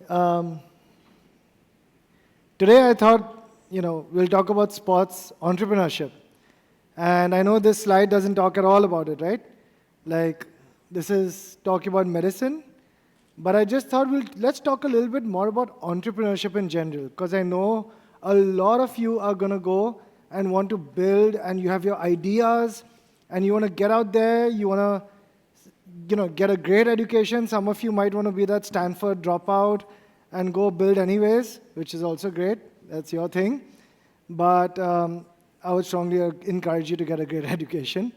Um, Today I thought, we'll talk about sports entrepreneurship. And I know this slide doesn't talk at all about it, right? Like, this is talking about medicine. But I just thought let's talk a little bit more about entrepreneurship in general, because I know a lot of you are going to go and want to build, and you have your ideas, and you want to get out there, you want to get a great education. Some of you might want to be that Stanford dropout and go build anyways, which is also great. That's your thing. But I would strongly encourage you to get a great education.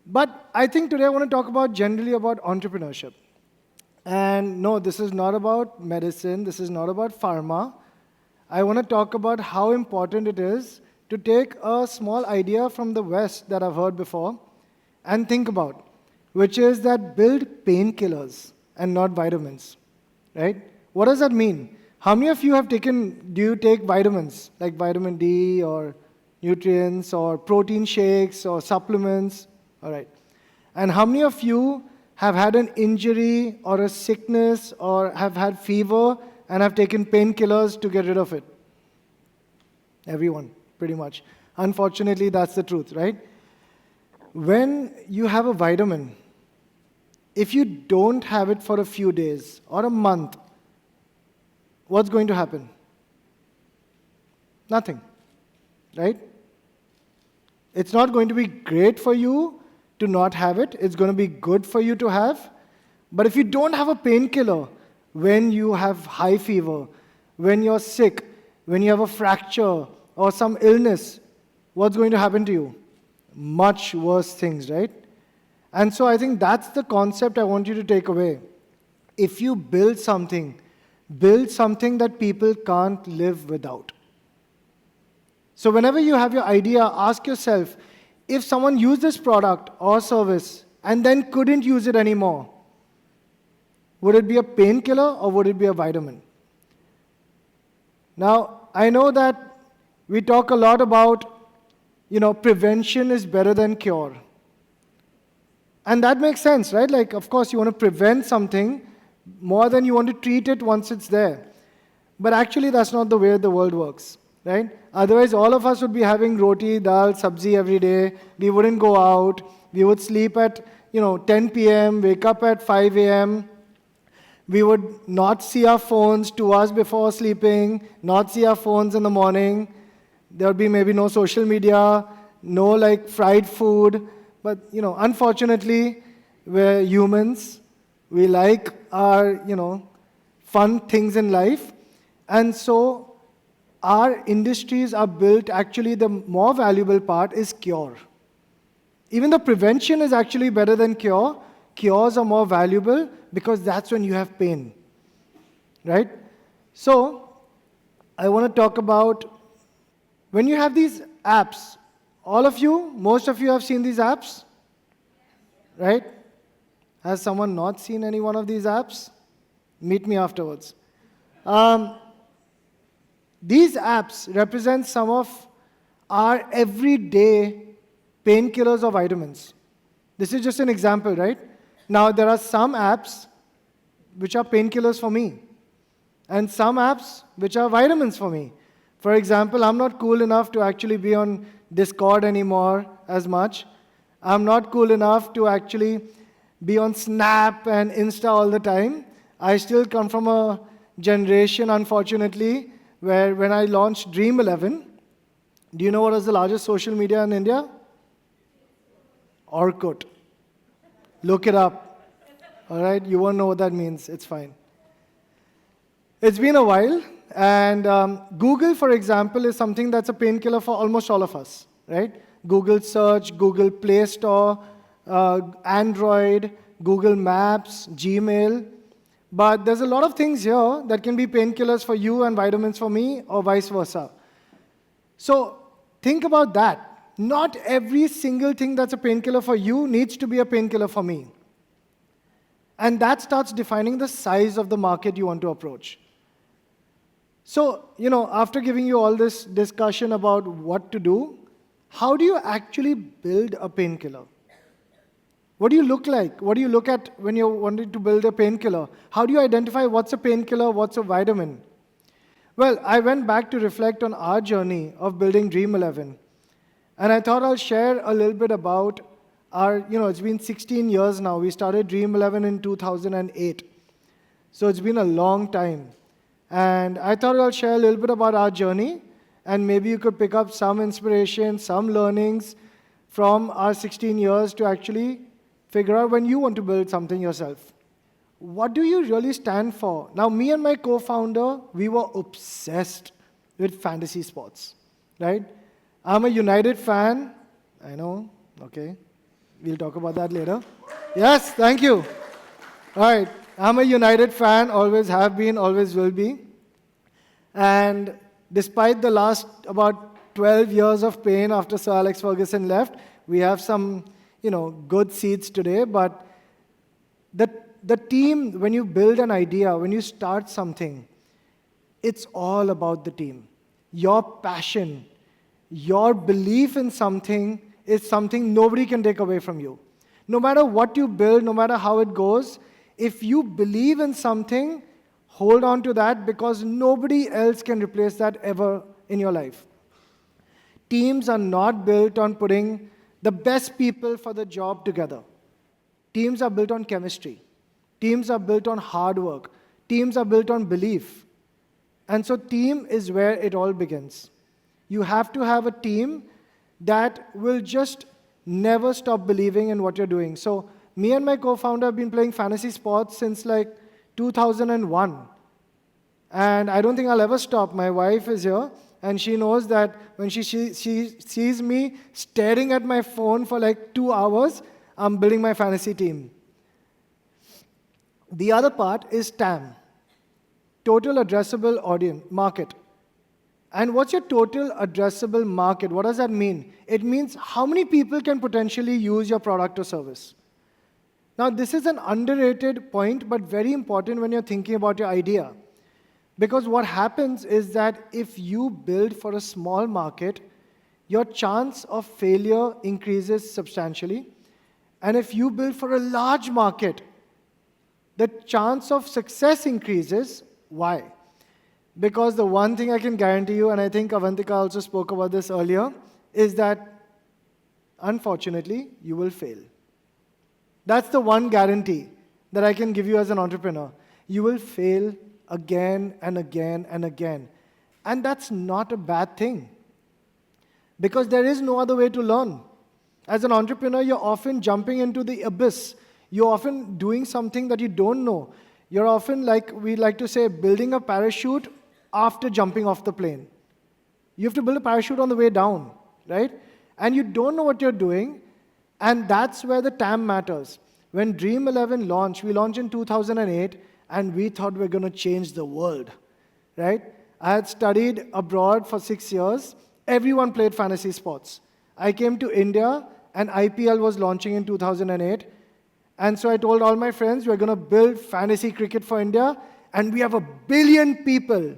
But I think today I want to talk about generally about entrepreneurship. And no, this is not about medicine. This is not about pharma. I want to talk about how important it is to take a small idea from the West that I've heard before and think about, which is that build painkillers and not vitamins, right? What does that mean? How many of you do you take vitamins, like vitamin D or nutrients or protein shakes or supplements? All right. And how many of you have had an injury or a sickness or have had fever and have taken painkillers to get rid of it? Everyone, pretty much. Unfortunately, that's the truth, right? When you have a vitamin, if you don't have it for a few days or a month, what's going to happen? Nothing, right? It's not going to be great for you to not have it. It's going to be good for you to have. But if you don't have a painkiller when you have high fever, when you're sick, when you have a fracture or some illness, what's going to happen to you? Much worse things, right? And so I think that's the concept I want you to take away. If you build something that people can't live without. So whenever you have your idea, ask yourself, if someone used this product or service and then couldn't use it anymore, would it be a painkiller or would it be a vitamin? Now, I know that we talk a lot about, prevention is better than cure. And that makes sense, right? Like, of course, you want to prevent something more than you want to treat it once it's there. But actually, that's not the way the world works, right? Otherwise, all of us would be having roti, dal, sabzi every day. We wouldn't go out. We would sleep at, 10 p.m., wake up at 5 a.m. We would not see our phones 2 hours before sleeping, not see our phones in the morning. There would be maybe no social media, no fried food. But, unfortunately, we're humans. We like our, fun things in life. And so our industries are built, actually, the more valuable part is cure. Even though prevention is actually better than cure, cures are more valuable because that's when you have pain, right? So I want to talk about when you have these apps. Most of you have seen these apps, right? Has someone not seen any one of these apps? Meet me afterwards. These apps represent some of our everyday painkillers or vitamins. This is just an example, right? Now, there are some apps which are painkillers for me, and some apps which are vitamins for me. For example, I'm not cool enough to actually be on Discord anymore as much. I'm not cool enough to actually be on Snap and Insta all the time. I still come from a generation, unfortunately, where when I launched Dream 11, do you know what was the largest social media in India? Orkut. Look it up. All right? You won't know what that means. It's fine. It's been a while. And Google, for example, is something that's a painkiller for almost all of us, right? Google Search, Google Play Store, Android, Google Maps, Gmail. But there's a lot of things here that can be painkillers for you and vitamins for me, or vice versa. So think about that. Not every single thing that's a painkiller for you needs to be a painkiller for me. And that starts defining the size of the market you want to approach. So, after giving you all this discussion about what to do, how do you actually build a painkiller? What do you look like? What do you look at when you're wanting to build a painkiller? How do you identify what's a painkiller, what's a vitamin? Well, I went back to reflect on our journey of building Dream 11. And I thought I'll share a little bit about it's been 16 years now. We started Dream 11 in 2008. So it's been a long time. And I thought I'll share a little bit about our journey, and maybe you could pick up some inspiration, some learnings from our 16 years to actually figure out when you want to build something yourself. What do you really stand for? Now, me and my co-founder, we were obsessed with fantasy sports, right? I'm a United fan. I know, okay. We'll talk about that later. Yes, thank you. All right, I'm a United fan, always have been, always will be. And despite the last about 12 years of pain after Sir Alex Ferguson left, we have some, good seeds today. But the team, when you build an idea, when you start something, it's all about the team. Your passion, your belief in something is something nobody can take away from you. No matter what you build, no matter how it goes, if you believe in something, hold on to that, because nobody else can replace that ever in your life. Teams are not built on putting the best people for the job together. Teams are built on chemistry. Teams are built on hard work. Teams are built on belief. And so team is where it all begins. You have to have a team that will just never stop believing in what you're doing. So me and my co-founder have been playing fantasy sports since like 2001. And I don't think I'll ever stop. My wife is here, and she knows that when she sees me staring at my phone for like 2 hours, I'm building my fantasy team. The other part is TAM, Total Addressable Audience Market. And what's your total addressable market? What does that mean? It means how many people can potentially use your product or service. Now, this is an underrated point, but very important when you're thinking about your idea. Because what happens is that if you build for a small market, your chance of failure increases substantially. And if you build for a large market, the chance of success increases. Why? Because the one thing I can guarantee you, and I think Avantika also spoke about this earlier, is that, unfortunately, you will fail. That's the one guarantee that I can give you as an entrepreneur. You will fail again and again and again. And that's not a bad thing, because there is no other way to learn. As an entrepreneur, you're often jumping into the abyss. You're often doing something that you don't know. You're often, like we like to say, building a parachute after jumping off the plane. You have to build a parachute on the way down, right? And you don't know what you're doing, and that's where the TAM matters. When Dream 11 launched, we launched in 2008, and we thought we were going to change the world, right? I had studied abroad for 6 years. Everyone played fantasy sports. I came to India, and IPL was launching in 2008. And so I told all my friends, we're going to build fantasy cricket for India, and we have 1 billion people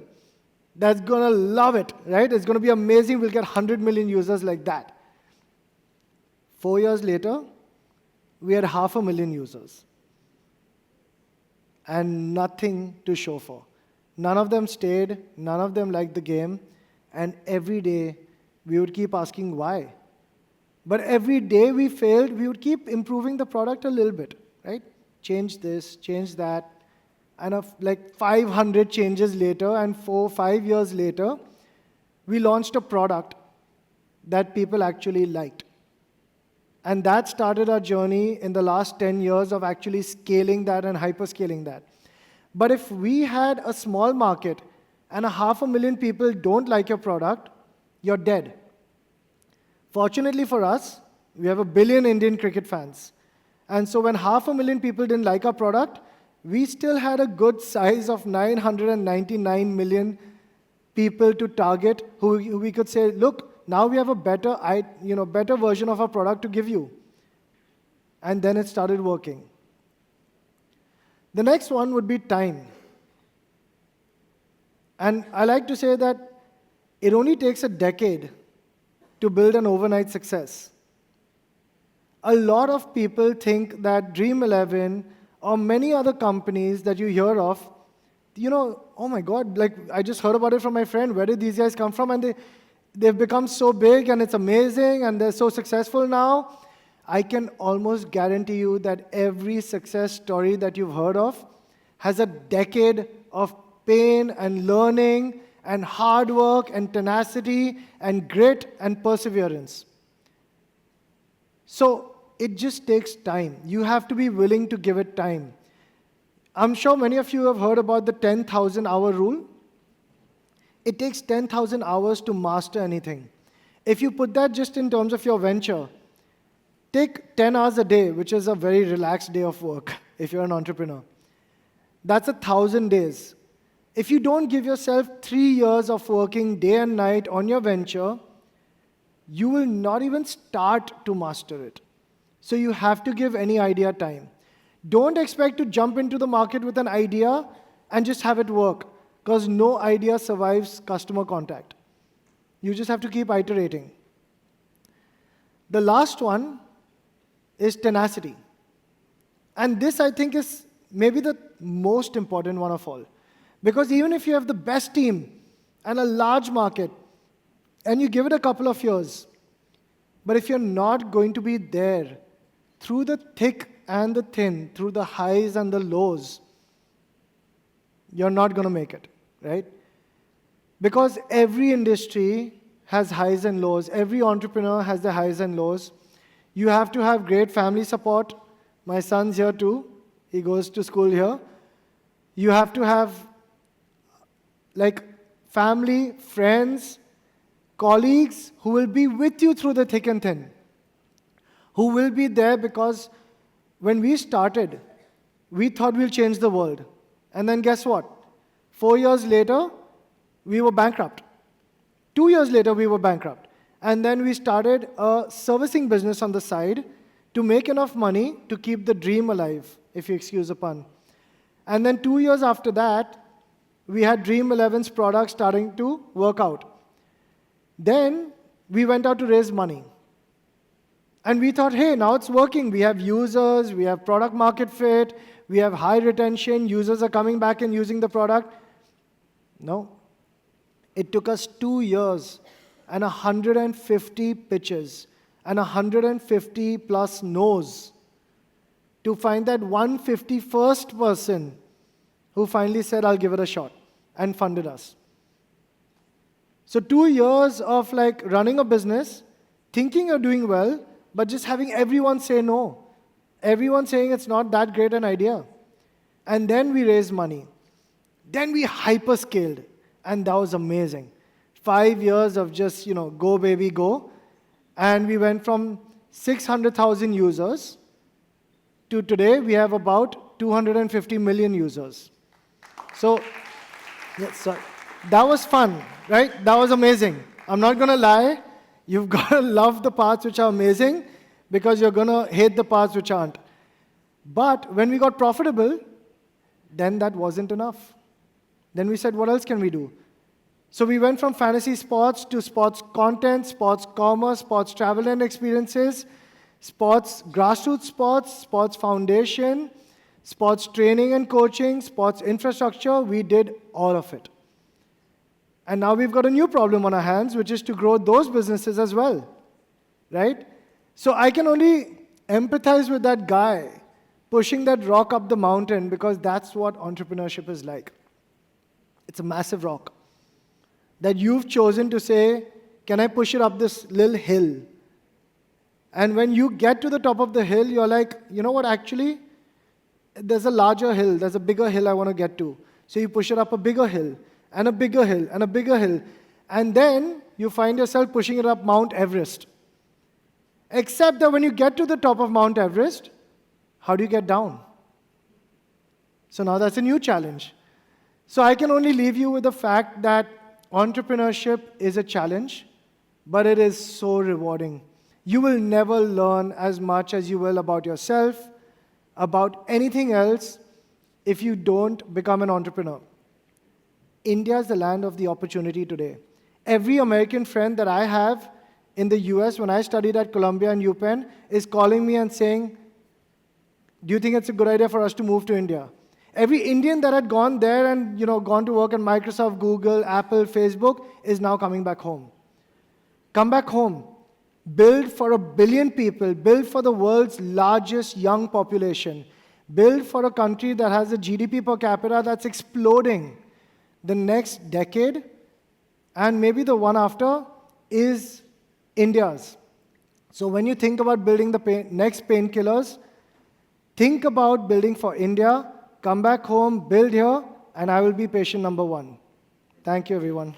that's going to love it, right? It's going to be amazing. We'll get 100 million users like that. 4 years later, we had 500,000 users. And nothing to show for. None of them stayed. None of them liked the game. And every day, we would keep asking why. But every day we failed, we would keep improving the product a little bit, right? Change this, change that. And like 500 changes later, and 4-5 years later, we launched a product that people actually liked. And that started our journey in the last 10 years of actually scaling that and hyperscaling that. But if we had a small market and 500,000 people don't like your product, you're dead. Fortunately for us, we have 1 billion Indian cricket fans. And so when 500,000 people didn't like our product, we still had a good size of 999 million people to target who we could say, look, now we have a better version of our product to give you. And then it started working. The next one would be time. And I like to say that it only takes a decade to build an overnight success. A lot of people think that Dream 11 or many other companies that you hear of, oh my God, like I just heard about it from my friend. Where did these guys come from? And they've become so big and it's amazing and they're so successful now. I can almost guarantee you that every success story that you've heard of has a decade of pain and learning and hard work and tenacity and grit and perseverance. So it just takes time. You have to be willing to give it time. I'm sure many of you have heard about the 10,000 hour rule. It takes 10,000 hours to master anything. If you put that just in terms of your venture, take 10 hours a day, which is a very relaxed day of work if you're an entrepreneur. That's 1,000 days. If you don't give yourself 3 years of working day and night on your venture, you will not even start to master it. So you have to give any idea time. Don't expect to jump into the market with an idea and just have it work, because no idea survives customer contact. You just have to keep iterating. The last one is tenacity. And this, I think, is maybe the most important one of all. Because even if you have the best team and a large market, and you give it a couple of years, but if you're not going to be there through the thick and the thin, through the highs and the lows, you're not going to make it, right? Because every industry has highs and lows. Every entrepreneur has the highs and lows. You have to have great family support. My son's here too. He goes to school here. You have to have like family, friends, colleagues who will be with you through the thick and thin, who will be there, because when we started, we thought we'll change the world. And then guess what? 4 years later, we were bankrupt. 2 years later, we were bankrupt. And then we started a servicing business on the side to make enough money to keep the dream alive, if you excuse the pun. And then 2 years after that, we had Dream 11's product starting to work out. Then we went out to raise money. And we thought, hey, now it's working. We have users, we have product market fit, we have high retention, users are coming back and using the product. No. It took us 2 years and 150 pitches and 150 plus no's to find that 151st person who finally said, I'll give it a shot, and funded us. So 2 years of like running a business, thinking you're doing well, but just having everyone say no. Everyone saying it's not that great an idea. And then we raised money. Then we hyperscaled, and that was amazing. 5 years of just, go baby, go. And we went from 600,000 users to today we have about 250 million users. So, that was fun, right? That was amazing. I'm not going to lie. You've got to love the parts which are amazing, because you're going to hate the parts which aren't. But when we got profitable, then that wasn't enough. Then we said, what else can we do? So we went from fantasy sports to sports content, sports commerce, sports travel and experiences, sports grassroots sports, sports foundation, sports training and coaching, sports infrastructure. We did all of it. And now we've got a new problem on our hands, which is to grow those businesses as well, right? So I can only empathize with that guy pushing that rock up the mountain, because that's what entrepreneurship is like. It's a massive rock that you've chosen to say, can I push it up this little hill? And when you get to the top of the hill, you're like, you know what, actually, there's a larger hill, there's a bigger hill I want to get to. So you push it up a bigger hill, and a bigger hill, and a bigger hill. And then you find yourself pushing it up Mount Everest. Except that when you get to the top of Mount Everest, how do you get down? So now that's a new challenge. So I can only leave you with the fact that entrepreneurship is a challenge, but it is so rewarding. You will never learn as much as you will about yourself, about anything else, if you don't become an entrepreneur. India is the land of the opportunity today. Every American friend that I have in the US when I studied at Columbia and UPenn is calling me and saying, do you think it's a good idea for us to move to India? Every Indian that had gone there and gone to work at Microsoft, Google, Apple, Facebook is now coming back home. Come back home. Build for 1 billion people. Build for the world's largest young population. Build for a country that has a GDP per capita that's exploding. The next decade, and maybe the one after, is India's. So when you think about building the next painkillers, think about building for India. Come back home, build here, and I will be patient number one. Thank you, everyone.